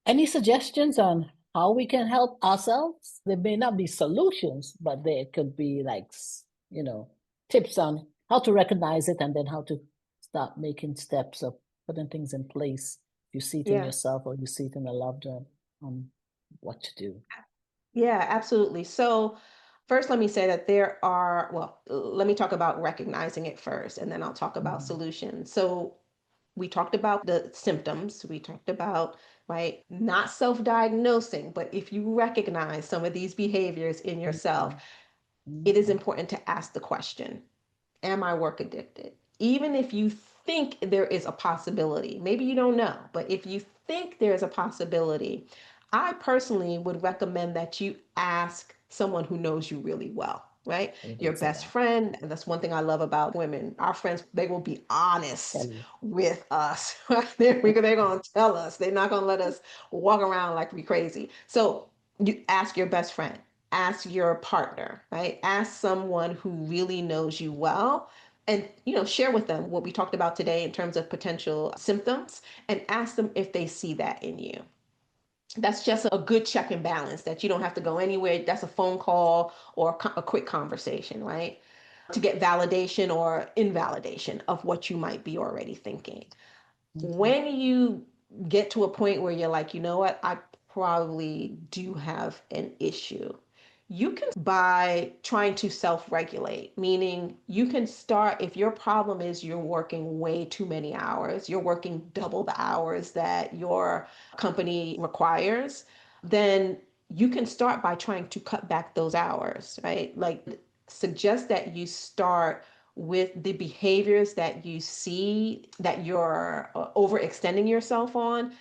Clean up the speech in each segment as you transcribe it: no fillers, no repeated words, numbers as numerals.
Any suggestions on how we can help ourselves? There may not be solutions, but there could be like, tips on how to recognize it and then how to start making steps of putting things in place. You see it in Yeah. yourself or you see it in a loved one on what to do. Yeah, absolutely. So, first, let me say that let me talk about recognizing it first, and then I'll talk about Mhm. solutions. So, we talked about the symptoms. We talked about, right, not self diagnosing, but if you recognize some of these behaviors in yourself, Mhm. it is Mhm. important to ask the question, am I work addicted? Even if you think there is a possibility, maybe you don't know, but if you think there's a possibility, I personally would recommend that you ask someone who knows you really well, right? I Your did say best that. friend. And that's one thing I love about women. Our friends, they will be Tell honest you. with us. They're going to tell us. They're not going to let us walk around like we crazy. So you ask your best friend, ask your partner, right? Ask someone who really knows you well, and share with them what we talked about today in terms of potential symptoms, and ask them if they see that in you. That's just a good check and balance that you don't have to go anywhere. That's a phone call or a quick conversation, right? To get validation or invalidation of what you might be already thinking. Okay. When you get to a point where you're like, you know what, I probably do have an issue, you can, by trying to self regulate, meaning you can start, if your problem is you're working way too many hours, you're working double the hours that your company requires, then you can start by trying to cut back those hours, right? Like, suggest that you start with the behaviors that you see that you're overextending yourself on.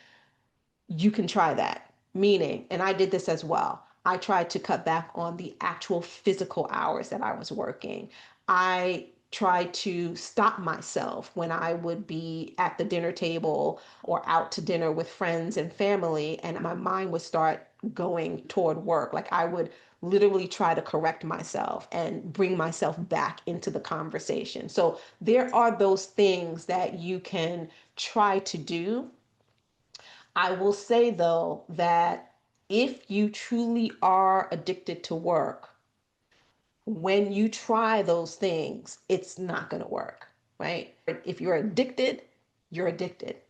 You can try that. Meaning, and I did this as well, I tried to cut back on the actual physical hours that I was working. I tried to stop myself when I would be at the dinner table or out to dinner with friends and family, and my mind would start going toward work. Like, I would literally try to correct myself and bring myself back into the conversation. So there are those things that you can try to do. I will say, though, that if you truly are addicted to work, when you try those things, it's not going to work, right? If you're addicted,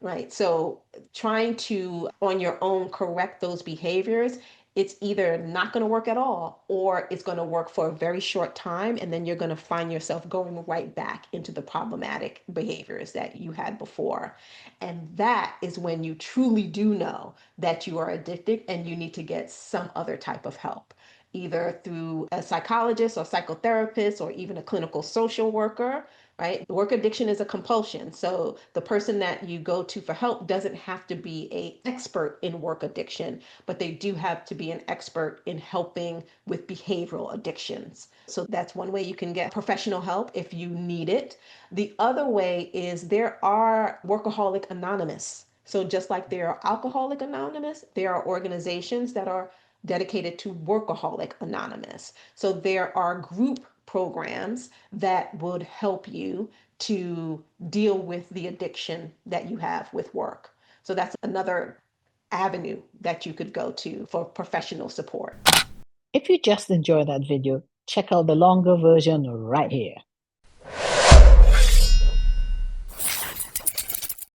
right? So trying to, on your own, correct those behaviors, it's either not going to work at all, or it's going to work for a very short time. And then you're going to find yourself going right back into the problematic behaviors that you had before. And that is when you truly do know that you are addicted and you need to get some other type of help, either through a psychologist or psychotherapist or even a clinical social worker, right? Work addiction is a compulsion. So the person that you go to for help doesn't have to be an expert in work addiction, but they do have to be an expert in helping with behavioral addictions. So that's one way you can get professional help if you need it. The other way is there are Workaholic Anonymous. So just like there are Alcoholic Anonymous, there are organizations that are dedicated to Workaholic Anonymous. So there are group programs that would help you to deal with the addiction that you have with work. So that's another avenue that you could go to for professional support. If you just enjoyed that video, check out the longer version right here.